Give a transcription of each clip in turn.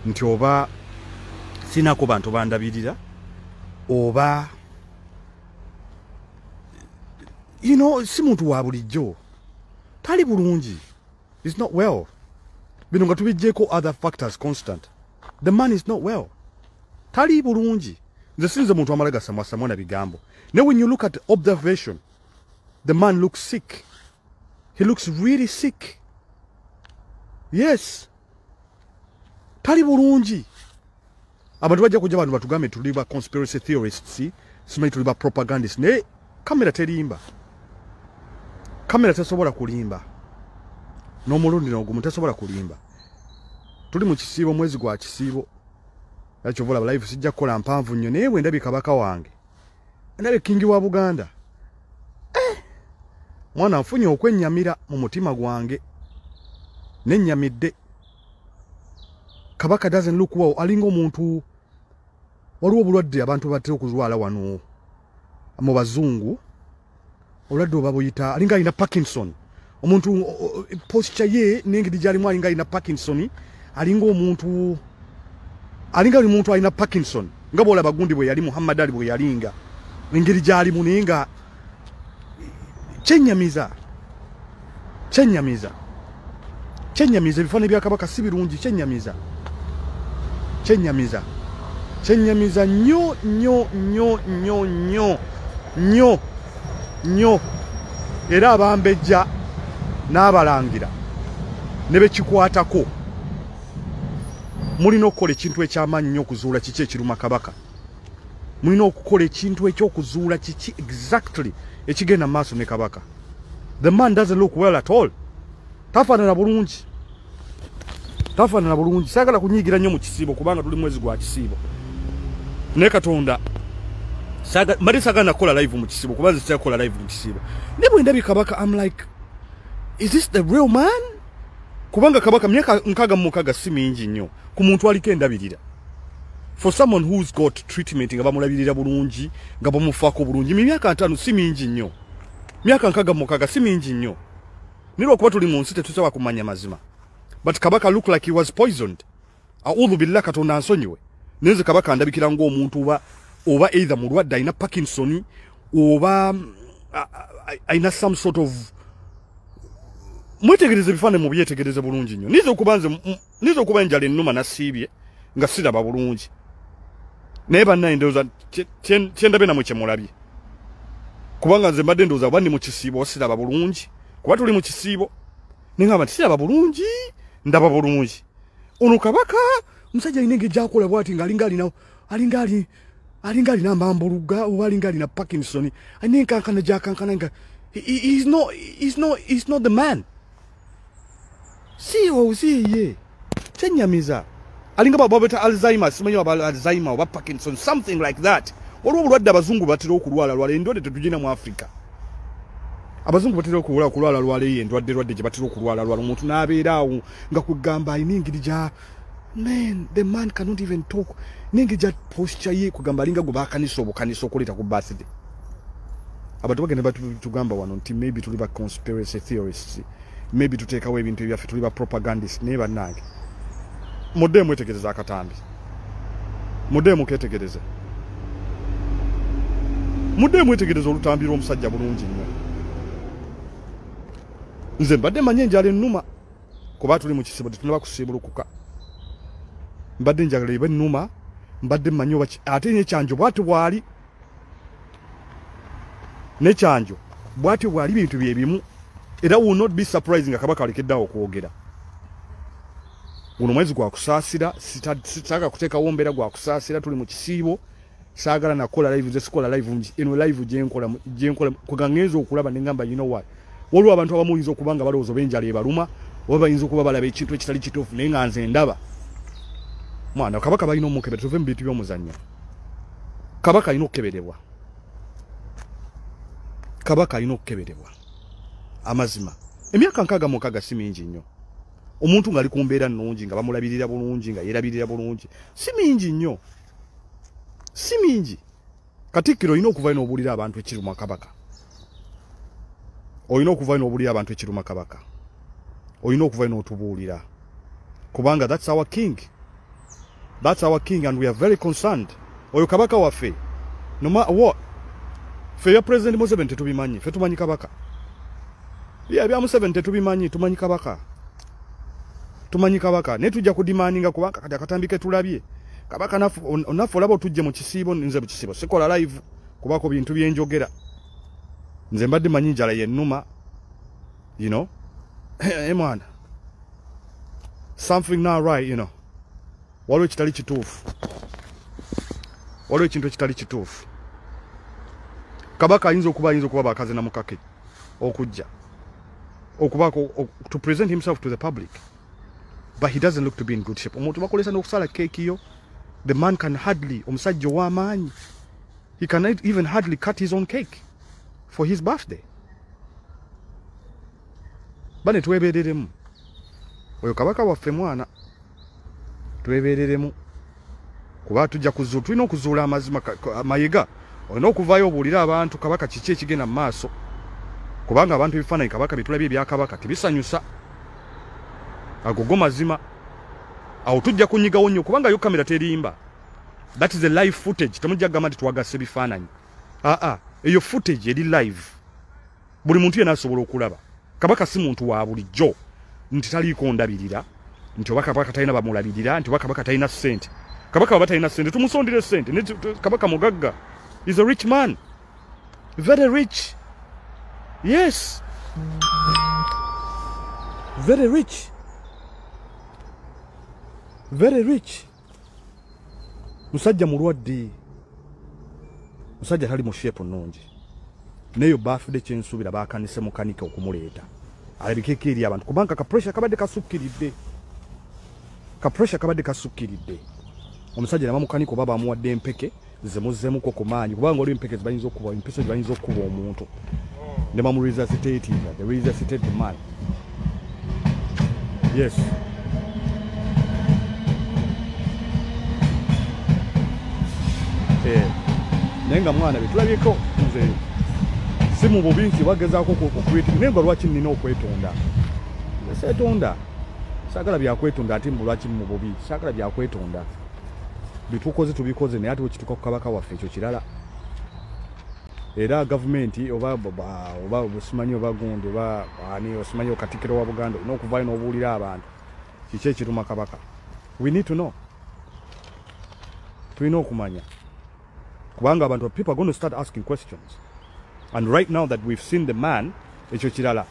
nti oba sinako bantu bandabirira oba si muntu wa bulijjo tali bulungi. It's not well. Bino nga tubijjeko other factors constant. The man is not well. Tali bulungi. Nze sinze muntu amala gasamwasamwa na bigambo. Now when you look at observation, the man looks sick. He looks really sick. Yes. Tali bulungi. Abantu bajja kujja bantu batugambe tuliba conspiracy theorists, simanyi tuliba propagandists. Ne kamera terimba. Kamera tesobola kulimba. N'omulundi n'ogumu tesobola kulimba. Tuli mu kisiibo mwezi gwa kisiibo. Yakyo vola live sijja kukola mpanvu nnyo naye bwe ndabye kabaka wange. Ndabye kingi wa Buganda. Mwana nfunye okwennyamira mu mutima gwange. Nennyamidde. Kabaka doesn't look well. Alinga omuntu waliwo obulwadde abantu batera okuzwala wano mu bazungu. Obulwadde obabuyita alinga alina Parkinson. Omuntu posture ye n'engeri gy'alimu alinga alina Parkinson. Alinga omuntu alina Parkinson. Nga bw'olaba gundi bwe yali Muhammad Ali bwe yalinga. Engeri gy'alimu naye nga kyennyamiza ebifaananyi bya kabaka si birungi. Kyennyamiza nnyo era abambejja n'abalangira ne bekikwatako mulina okukola ekintu eky'amaanyi nnyo okuzuula kiki ekiruma kabaka. Mulina okukola ekintu ekyokuzuula kiki exactly ekigenda maaso ne kabaka. The man doesn't look well at all. Tafaanana bulungi. Saagala kunyiigira nnyo mu kisiibo kubanga tuli mwezi gwa kisiibo. Ne Katonda mbadde saagala nakola live mu kisiibo kubanga sijja kukola live mu kisiibo. Ne bwe ndabye kabaka I'm like, is this the real man? Kubanga kabaka myaka 66 si mingi nnyo ku muntu aliko endabirira. For someone who's got treatment nga bamulabirira bulungi nga bamufaako bulungi myaka 5 si mingi nnyo. Myaka 66 si mingi nnyo. Nilo okuba tuli mu nsi tetusobola kumanya mazima. But kabaka look like he was poisoned. A'udhu billahi Katonda ansonyiwe. Neze kabaka andabikira ng'omuntu oba either mulwadde alina Parkinson oba alina some sort of mwetegereze bifaananyi mu byetegereze bulungi nnyo. Nizo okuba enjala ennuma nasiibye nga siraba bulungi. Naye bannaye ndowooza kyendabe namwe kyemulabye. Kubanga nze mbadde ndowooza oba ndi mu kisiibo siraba bulungi. Kuba tuli mu kisiibo nengamba siraba bulungi ndaba bulungi. Ono kabaka musajja alina engeri gy'akola bw'ati ng'alinga alina mbambuluga oba alinga alina Parkinson. Alina enkankana gy'akankana nga he's not the man. Si ye. Kyennyamiza. Alinga babeta Alzheimer, simanyi oba Alzheimer oba Parkinson, something like that. Waliwo obulwadde abazungu batera okulwala endwadde tetugina mu Africa. Abazungu batera okulwala endwadde gye batera okulwala omuntu n'abeera awo nga kugamba alina engeri gya man, the man cannot even talk. N'engeri gya posture ye kugamba alinga gwe baakanisa obukanisa okuleeta ku birthday. Abantu bagenda batugamba wano nti maybe tuli ba conspiracy theorists, maybe tuteekawo ebintu ebyaffe tuli ba propagandists. Naye bannange mudde mwetegereza akatambi, mudde muketegereze, mudde mwetegereza olutambi lw'omusajja bulungi nnyo. Nze mbadde manye enjala ennuma kuba tuli mu kisibo tetunaba kusiibulukuka. Mbadde njagala eba ennuma, mbadde manye oba ate n'ekyanjo bw'ati bw'ali. N'ekyanjo bw'ati bw'ali bintu bye bimu. Era will not be surprising nga kabaka alekeddeawo okwogera. Guno mwezi gwa kusaasira, sitaaga kuteekawo mbeera gwa kusaasira, tuli mu kisiibo. Saagala nakola live, sikola live, eno live gyenkola kuga ngenza okulaba ne ngamba you know what. Waliwo abantu abamu oyinza okuba nga balowooza oba enjala ebaluma oba bayinza okuba balaba ekintu ekitali kituufu naye nga nze ndaba. Mwana kabaka balina omukebera, tuve mu bintu by'omuzannyo. Kabaka alina okukeberebwa. Kabaka alina okukeberebwa. Amazima. Emyaka 66 si mingi nnyo. Omuntu ng'ali ku mbeera nnungi nga bamulabirira bulungi nga yeerabirira bulungi si mingi nnyo. Si mingi. Katikkiro olina okuva n'obuulira abantu ekiruma kabaka. Olina okuva n'obuulira abantu ekiruma kabaka. Olina okuva n'otubuulira. Kubanga that's our king. That's our king and we are very concerned. Oyo kabaka waffe. No matter what. Fe ya President Museveni tetubimanyi. Fe tumanyi kabaka. Yeah, bya Museveni tetubimanyi, tumanyi kabaka. Tumanyi kabaka. Ne tujja kudimaninga kubaka kati akatambike tulabye. Kabaka nafu olaba otujje mu kisibo nze mu kisibo. Sikola live kubako bintu byenjogera. Nze mbadde manyi njala yennuma. You know? Mwana. Something not right, you know. Waliwo kitali kituufu. Waliwo ekintu ekitali kituufu. Kabaka ayinza okuba bakaze na mukake okujja okubako to present himself to the public, but he doesn't look to be in good shape. Omuntu bakolesa n'okusala cake yo. The man can hardly, omusajja w'amaanyi, he can even hardly cut his own cake for his birthday. Bane twebeereremu. Oyo kabaka waffe mwana twebeereremu. Kuba tujja kuzuula, tulina okuzuula amazima mayiga. Olina okuvaayo obuulira abantu kabaka kiki ekigenda mu maaso. Kubanga abantu ebifaananyi kabaka bitulabye ebya kabaka tebisanyusa. Agogo mazima. Awo tujja kunyigawo nnyo kubanga yo kamera terimba. That is a live footage. Temujja gamba nti twagasse bifaananyi. Eyo footage eri live. Buli muntu yenna asobola okulaba. Kabaka si muntu wa bulijjo. Nti taliiko ndabirira. Nti oba kabaka talina bamulabirira. Nti oba kabaka talina ssente. Kabaka oba talina ssente tumusondere ssente. Kabaka mugagga. He's a rich man. Very rich. Yes. Very rich. Very rich. Musajja mulwadde. Musajja tali mu shape nnungi. Neyo birthday kyensuubira baakanise mukanika okumuleeta. Alabikeko eri abantu kubanga ka pressure kabadde kasukkiridde. Ka pressure kabadde kasukkiridde. Omusajja nama mukanika oba bamuwadde empeke zemuzzemuko ku maanyi kubanga oli empeke zibayinza okuba empiso zibayinza okuba omuntu. Ne bamu resuscitate the resuscitate man. Yes. Nenga mwana bitulabyeko nze simu bubinti bagezaako okwetu nenga lwaki nina okwetonda. Setonda. Sagala bya kwetonda ati mbulwaki mu bubi. Sagala bya kwetonda. Bitukoze tubikoze ne ati okituka ku kabaka waffe ekyo kirala. Era government oba busimanyi oba gundi oba ani osimanyi okatikiro wa Buganda n'okuvaayo n'obuulira abantu kiki ekiruma kabaka. We need to know. Tulina okumanya. Kubanga abantu people are going to start asking questions. And right now that we've seen the man, ekyo kirala.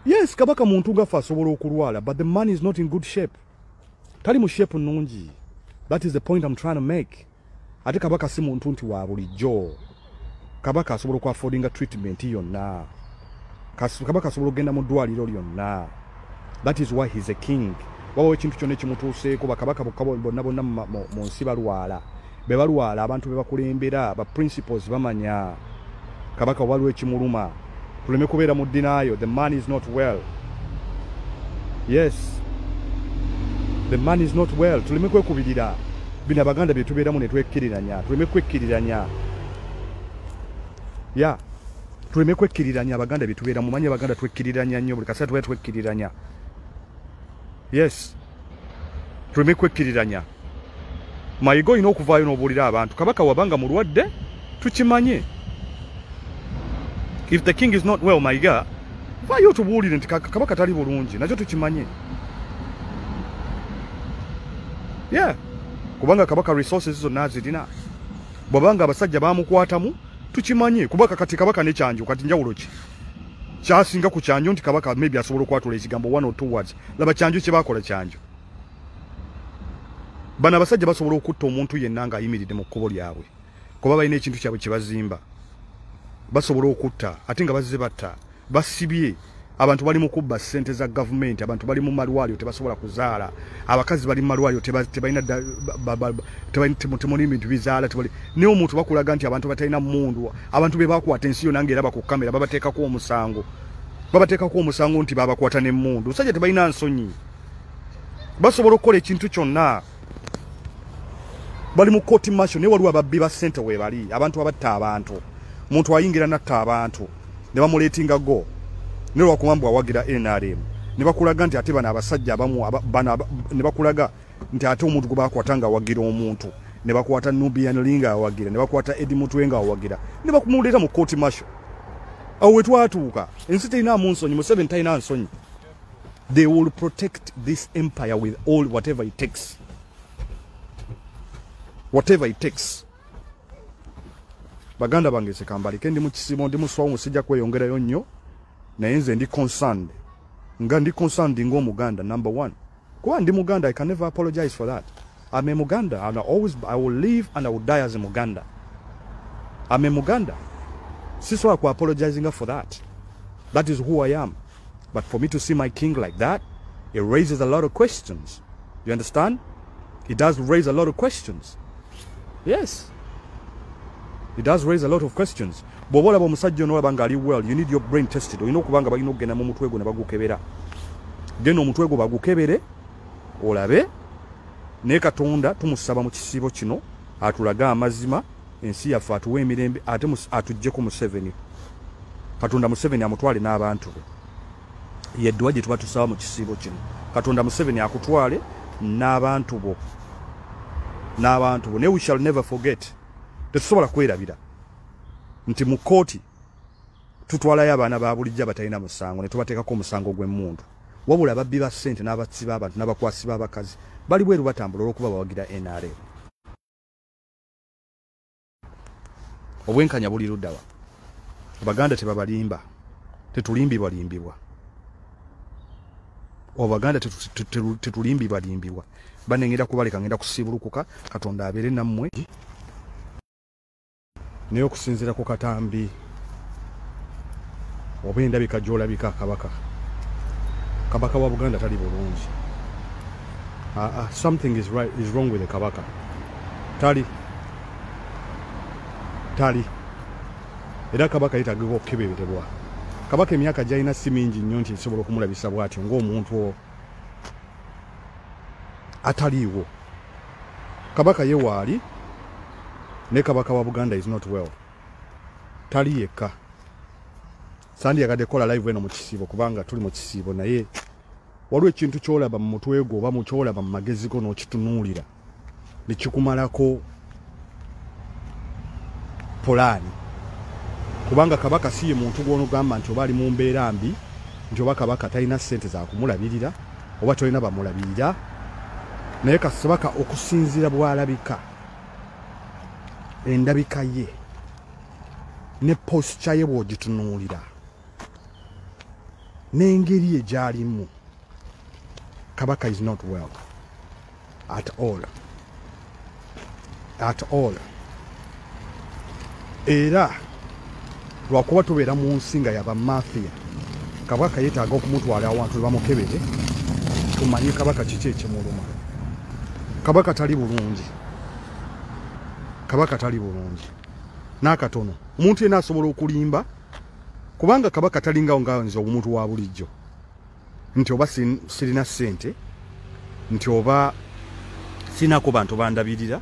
Yes, kabaka muntu gafa asobola okulwala, but the man is not in good shape. Tali mu shape nnungi. That is the point I'm trying to make. Ate kabaka si muntu nti wa bulijjo. Kabaka asobola okwaffordinga treatment yonna. Kabaka asobola okgenda mu ddwaliro lyonna. That is why he's a king. Wabawo ekintu kyonna ekimutuuseeko bakabaka bonna bonna mu nsi balwala. Be balwala abantu be bakulembera, ba principles bamanya. Kabaka waliwo ekimuluma. Tuleme kubeera mu denial. The man is not well. Yes. The man is not well. Tuleme kwekubirira. Bino Abaganda bye tubeeramu ne twekkiriranya. Tuleme kwekkiriranya. Yeah. Tuleme kwekkiriranya Abaganda bye tubeeramu. Manyi Abaganda twekkiriranya nnyo buli kaseera tubeera twekkiriranya. Yes. Tuleme kwekkiriranya. Mayiga olina okuvaayo n'obuulira abantu. Kabaka wabanga mulwadde tukimanye. If the king is not well, Mayiga, vaayo tubuulire nti kabaka tali bulungi. Nakyo tukimanye. Yeah. Kubanga kabaka resources zonna zirina. Bwabanga abasajja baamukwatamu tukimanye. Kubaka kati kabaka ne kyanjo kati njawulo ki. Kyasinga ku kyanjo nti kabaka maybe asobola okwatula ekigambo 1 or 2 words. Laba kyanjo kye bakola kyanjo. Bana abasajja basobola okutta omuntu yenna nga ayimiridde mu kkubo lyabwe. Kuba balina ekintu kyabwe kye bazimba. Basobola okutta ate nga bazze batta. Basibye. Abantu bali mu kubba ssente za government, abantu bali mu malwaliro tebasobola kuzaala. Abakazi bali mu malwaliro tebalina temoni bintu bizaala tebali. Ne omuntu bakulaga nti abantu batalina mundu. Abantu be bakwata ensiyo nange eraba ku kamera babateekako omusango. Babateekako omusango nti babakwata ne mundu. Sajja tebalina nsonyi. Basobola okukola ekintu kyonna. Bali mu court martial ne waliwo ababbi ba ssente we bali. Abantu abatta abantu. Muntu ayingira natta abantu. ne bamuletinga go ne lwakumambwa wagira NRM ne bakulaga nti ate bana abasajja abamu ne bakulaga nti ate omuntu gwe bakwatanga wagira omuntu ne bakwata Nubian Linga wagira ne bakwata Eddie Mutwenga wagira ne bakumuleta mu court martial awe twatuuka ensi teyina munsonyi mu 7 tayina nsonyi. They will protect this empire with all whatever it takes. Whatever it takes. Baganda bange sekambali kendi mu kisibo ndi muswawo musijja kweyongerayo nnyo naye nze ndi concerned. Nga ndi concerned ngo Muganda number 1. Kuba ndi Muganda, I can never apologize for that. I'm a Muganda and I will live and I will die as a Muganda. I'm a Muganda. Siswa ku apologizing for that. That is who I am. But for me to see my king like that, it raises a lot of questions. You understand? It does raise a lot of questions. Yes. It does raise a lot of questions. Bobola bomusajja no bangali well, you need your brain tested. You know kubanga balino gena mu mutwe go ne bagukebera. Geno omutwe go bagukebere olabe ne Katonda tumusaba mu kisibo kino atulaga amazima ensi yafa atuwe emirembe ate atujje ku Museveni. Katonda Museveni amutwale n'abantu be. Yeddwa gye tuba tusaba mu kisibo kino. Katonda Museveni akutwale n'abantu bo. N'abantu bo. Ne we shall never forget. Tetusobola kwerabira nti mu kooti tutwalayo abaana ba bulijja batalina musango ne tubateekako omusango gw'emmundu. Wabula babbi ba ssente n'abatsi b'abantu n'abakwasi b'abakazi bali bweru batambula olw'okuba bawagira NRM. Obwenkanya buli luddawa. Abaganda tebabalimba. Tetulimbibwa. Abaganda tetulimbibwa. Banengera kubaleka ngenda kusibulukuka Katonda abeere nammwe. Naye okusinziira ku katambi oba endabika gy'olabika Kabaka wa Buganda tali bulungi. Something is wrong with the Kabaka. Tali. Era Kabaka yetagibwa okukeberebwa. Kabaka emyaka gy'alina si mingi nnyo nti nsobola okumulabisa bw'atyo ng'omuntu ataliiwo. Kabaka ye waali ne Kabaka wa Buganda is not well. Tali yekka. Sandi yagadde kola live eno mu kisibo kubanga tuli mu kisibo naye waliwo ekintu ky'olaba mu mutwe gwo oba mu ky'olaba mu magezi go n'okitunuulira ne kikumalako polaani. Kubanga Kabaka si ye muntu gw'onogamba nti oba ali mu mbeera mbi nti oba Kabaka talina ssente za kumulabirira oba tolina bamulabirira naye Kabaka okusinziira bw'alabika endabika ye ne posture ye bw'ogitunuulira n'engeri ye gy'alimu Kabaka is not well at all. Era lwakuba tubeera mu nsi nga yaba mafia Kabaka yeetaaga okumutwala awantu we bamukebere tumanye Kabaka kiki ekimuluma. Kabaka tali bulungi. N'akatono omuntu yenna asobola okulimba kubanga Kabaka talingawo nga nze omuntu wa bulijjo nti oba sirina ssente nti oba sinako bantu bandabirira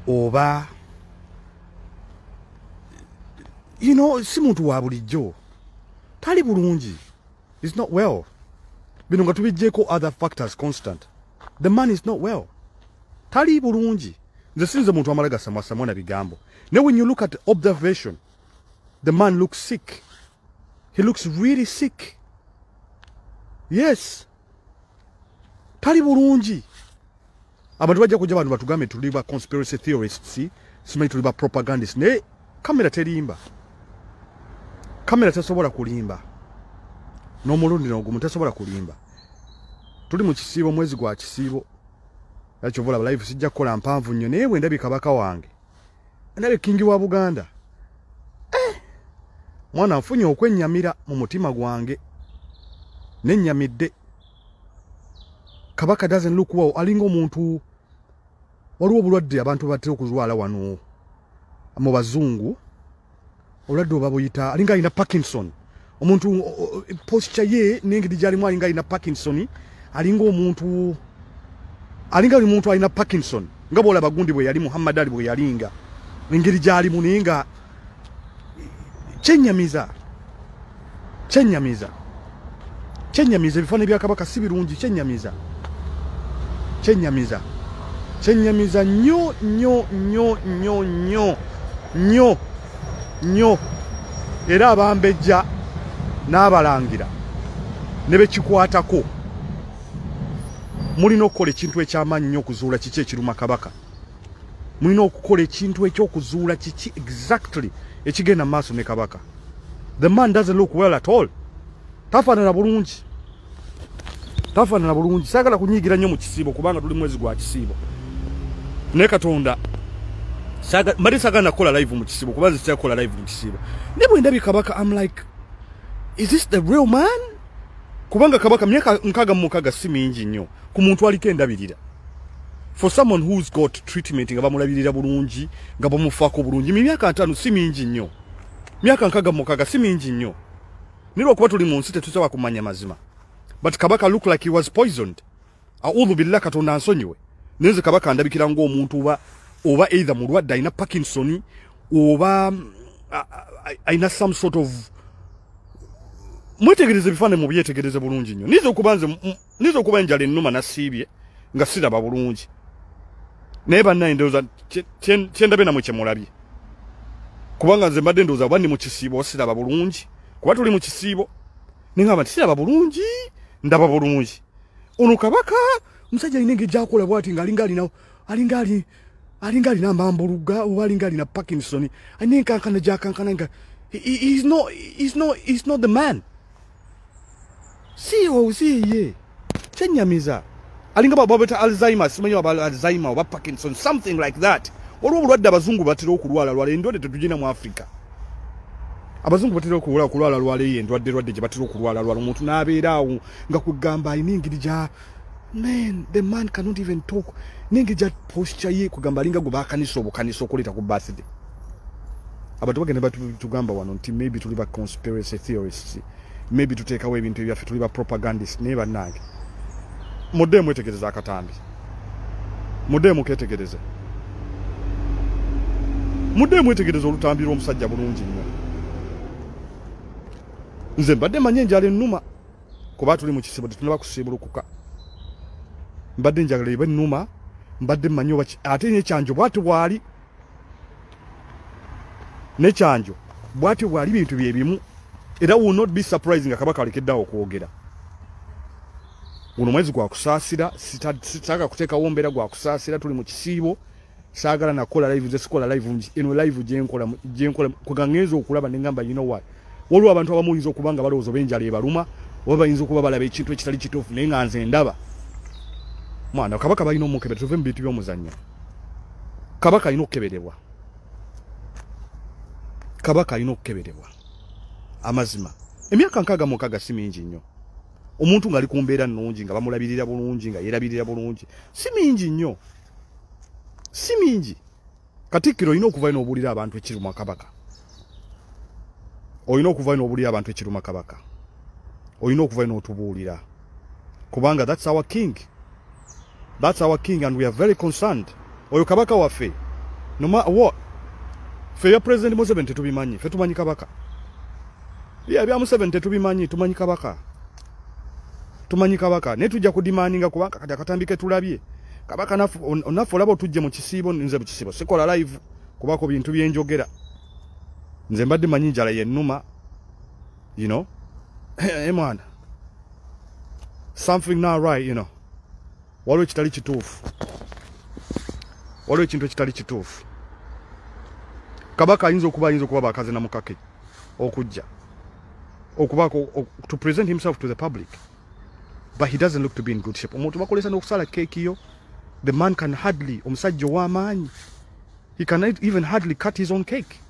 oba si muntu wa bulijjo. Tali bulungi. Is not well. Bino nga tubijjeko other factors constant. The man is not well. Tali bulungi. Nze sinze muntu amala gasamwasamwa na bigambo. Now when you look at observation, the man looks sick. He looks really sick. Yes. Tali bulungi. Abantu bajja kujja abantu batugambe tuliba conspiracy theorists, simanyi tuliba propagandists. Ne kamera terimba. Kamera tesobola kulimba. N'omulundi n'ogumu tesobola kulimba. Tuli mu kisibo mwezi gwa kisibo. Yakyo vola live sijja kukola mpanvu nnyo naye bwe ndabika Kabaka wange. Ndabe kingi wa Buganda. Mwana nfunye okwennyamira mu mutima gwange. Nennyamidde. Kabaka doesn't look well. Alinga omuntu waliwo obulwadde abantu batera okuzwala wano mu bazungu. Olwadde oba buyita alinga alina Parkinson. Omuntu posture ye n'engeri gy'alimu alinga alina Parkinson. Alinga omuntu alina Parkinson. Nga bw'olaba gundi bwe yali Muhammad Ali bwe yalinga. Engeri gy'alimu naye nga kyennyamiza. Kyenyamiza ebifaananyi bya Kabaka si birungi. Kyenyamiza nnyo era abambejja n'abalangira ne bekikwatako mulina okukola ekintu eky'amaanyi nnyo okuzuula kiki ekiruma Kabaka. Mulina okukola ekintu ekyokuzuula kiki exactly ekigenda maaso ne Kabaka. The man doesn't look well at all. Tafaanana bulungi. Saagala kunyiigira nnyo mu kisiibo kubanga tuli mwezi gwa kisiibo. Ne Katonda mbadde saagala nakola live mu kisiibo kuba nzitya kukola live mu kisiibo. Ne bwe ndabye Kabaka I'm like, is this the real man? Kubanga Kabaka myaka 66 si mingi nnyo ku muntu aliko endabirira. For someone who's got treatment nga bamulabirira bulungi nga bamufaako bulungi myaka 5 si mingi nnyo. Myaka 66 si mingi nnyo. Nilo kuba tuli mu nsi tetusobola kumanya mazima. But Kabaka look like he was poisoned. A'udhu billahi Katonda ansonyiwe. Nenze Kabaka andabikira ng'omuntu oba either mulwadde alina Parkinson oba alina some sort of mwetegereze bifaananyi mu byetegereze bulungi nnyo. Nizo okuba enjala ennuma nasiibye nga siraba bulungi. Naye bannaye ndowooza kyendabe namwe kyemulabye. Kubanga nze mbadde ndowooza oba ndi mu kisiibo siraba bulungi. Kuba tuli mu kisiibo ningamba nti siraba bulungi ndaba bulungi. Ono Kabaka musajja alina engeri gy'akola bw'ati ng'alinga alina amambuluga oba alinga alina Parkinson. Alina enkankana gy'akankana nga he's not the man. Si ye. Kyenyamiza. Alinga babeta Alzheimer, simanyi oba Alzheimer oba Parkinson, something like that. Waliwo obulwadde abazungu batera okulwala endwadde tetugina mu Africa. Abazungu batera okulwala endwadde gye batera okulwala omuntu n'abeera awo nga kugamba alina engeri gya man, the man cannot even talk. N'engeri gya posture ye kugamba alinga gwe baakanisa obukanisa okuleeta ku birthday. Abantu bagenda batugamba wano nti maybe tuli ba conspiracy theorists, maybe tuteekawo ebintu ebyaffe tuli ba propagandists naye bannange. Muddemu mwetegereza akatambi. Muddemu ketegereze. Muddemu mwetegereza olutambi lw'omusajja bulungi nnyo. Nze mbadde manye enjala ennuma kuba tuli mu kisibo tetunaba kusiibulukuka. Mbadde njagala eba ennuma, mbadde manye oba ate n'ekyanjo bw'ati bwali. N'ekyanjo bw'ati bwali bintu bye bimu. Era will not be surprising nga Kabaka alekeddeawo okwogera. Guno mwezi gwa kusaasira, sitaka kuteekawo mbeera gwa kusaasira, tuli mu kisiibo. Saagala nakola live, sikola live, eno live gyenkola kugangeeza okulaba ne ngamba you know what. Waliwo abantu abamu oyinza okuba nga balowooza benjala ebaluma, oba bayinza okuba balaba ekintu ekitali kituufu naye nga nze ndaba. Mwana Kabaka balina omukebera, tuve mu bintu by'omuzannyo. Kabaka alina okukeberebwa. Kabaka alina okukeberebwa. Amazima. Emyaka 66 si mingi nnyo. Omuntu ng'ali ku mbeera nnungi nga bamulabirira bulungi nga yeerabirira bulungi si mingi nnyo. Si mingi. Katikkiro olina okuva n'obuulira abantu ekiruma Kabaka. Olina okuva n'obuulira abantu ekiruma Kabaka. Olina okuva n'otubuulira. Kubanga that's our king. That's our king and we are very concerned. Oyo Kabaka waffe. No matter what. Fe ya President Museveni tetubimanyi. Fe tumanyi Kabaka. Ya bya Museveni tetubimanyi, tumanyi Kabaka. Tumanyi Kabaka. Ne tujja kudimaninga kubanga kati akatambike tulabye. Kabaka nafu olaba otujje mu kisiibo nze mu kisiibo. Sikola live kubako bintu byenjogera. Nze mbadde manyi njala yennuma. You know? Mwana. Something not right, you know. Waliwo kitali kituufu. Waliwo ekintu ekitali kituufu. Kabaka ayinza okuba bakaze na mukake okujja. Okubako to present himself to the public. But he doesn't look to be in good shape. Omuntu bakolesa n'okusala cake yo. The man can hardly, omusajja w'amaanyi. He can even hardly cut his own cake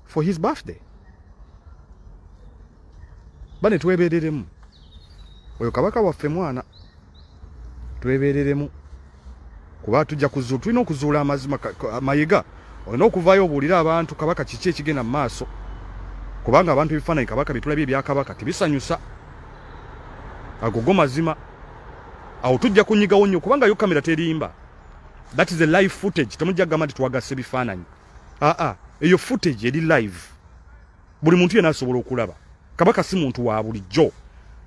for his birthday. Bane twebeereremu. Oyo Kabaka waffe mwana. Twebeereremu. Kuba tujja kuzuula, tulina okuzuula amazima mayiga. Olina okuvaayo obuulira abantu Kabaka kiki ekigenda mu maaso. Kubanga abantu ebifaananyi Kabaka bitulabye ebya Kabaka tebisanyusa. Agogo mazima. Awo tujja kunyigawo nnyo kubanga yo kamera terimba. That is a live footage. Temujja gamba nti twagase bifaananyi. Eyo footage eri live. Buli muntu yenna asobola okulaba. Kabaka si muntu wa bulijjo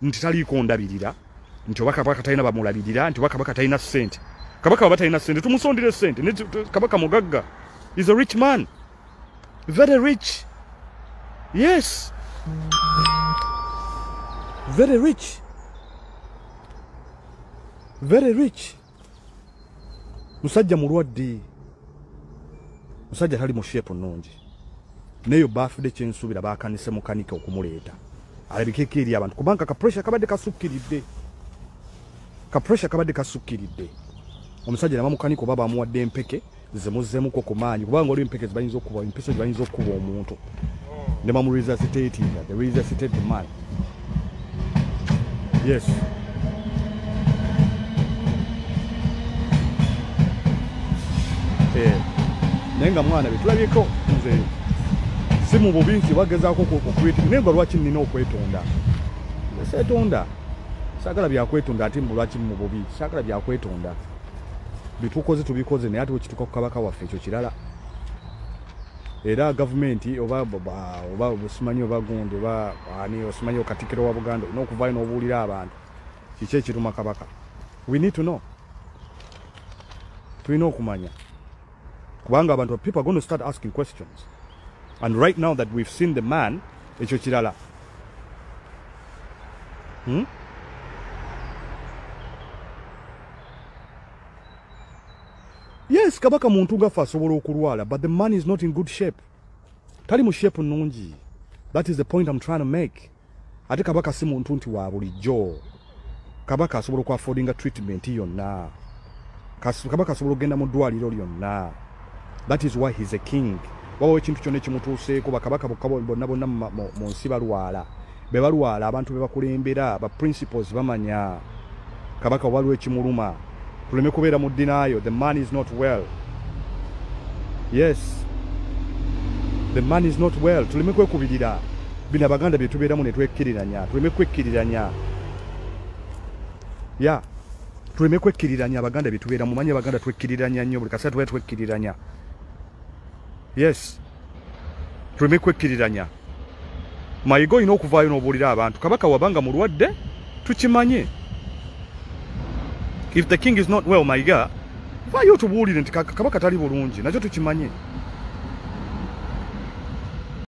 nti taliiko ndabirira nti oba Kabaka talina bamulabirira nti oba Kabaka talina ssente. Kabaka oba talina ssente tumusondere ssente. Kabaka mugagga is a rich man, very rich. Yes, very rich, very rich. Musajja mulwadde, musajja tali mu shape nnungi. Neyo birthday kyensuubira baakanise mukanika okumuleeta alabikeko eri abantu kubanga ka pressure kabadde kasukkiridde, ka pressure kabadde kasukkiridde. Omusajja nama mukanika oba bamuwadde empeke zimuzzemuko ku maanyi kubanga oli empeke zibayinza okuba empiso zibayinza okuba omuntu ne bamu resuscitating the resuscitated man. Yes, nenga mwana bitulabyeko nze simu bubinzi bagezaako okwetu nenga lwaki nina okwetonda setonda sagala byakwetonda ati mbulwaki mu bubi sagala byakwetonda bitukoze tubikoze naye ati wekituka ku kabaka waffe ekyo kirala. Era gavumenti oba obusimanyi oba gundi oba ani osimanyi okatikiro wa Buganda n'okuvaayo n'obuulira abantu kiki ekiruma kabaka. We need to know, tulina okumanya kubanga abantu people are going to start asking questions, and right now that we've seen the man ekyo kirala. Yes, Kabaka muntu gafa asobola okulwala, but the man is not in good shape. Tali mu shape nnungi. That is the point I'm trying to make. Ate Kabaka si muntu nti wa bulijjo. Kabaka asobola ku affordinga treatment yonna. Kabaka asobola ogenda mu ddwaliro lyonna. That is why he's a king. Wawo ekintu kyonna ekimutuuseeko bakabaka bonna bonna mu nsi balwala. Be balwala abantu be bakulembera ba principles bamanya. Kabaka waliwo ekimuluma. Tuleme kubeera mu denial. The man is not well. Yes, the man is not well. Tuleme kwekubirira bino Abaganda bye tubeeramu ne twekkiriranya. Tuleme kwekkiriranya. Yeah, tuleme kwekkiriranya Abaganda bye tubeeramu. Manye Abaganda twekkiriranya nnyo buli kaseera tubeera twekkiriranya. Yes, tuleme kwekkiriranya. Mayiga olina okuvaayo n'obuulira abantu. Kabaka wabanga mulwadde tukimanye. If the king is not well, Mayiga, vaayo tubuulire nti Kabaka tali bulungi, nakyo tukimanye.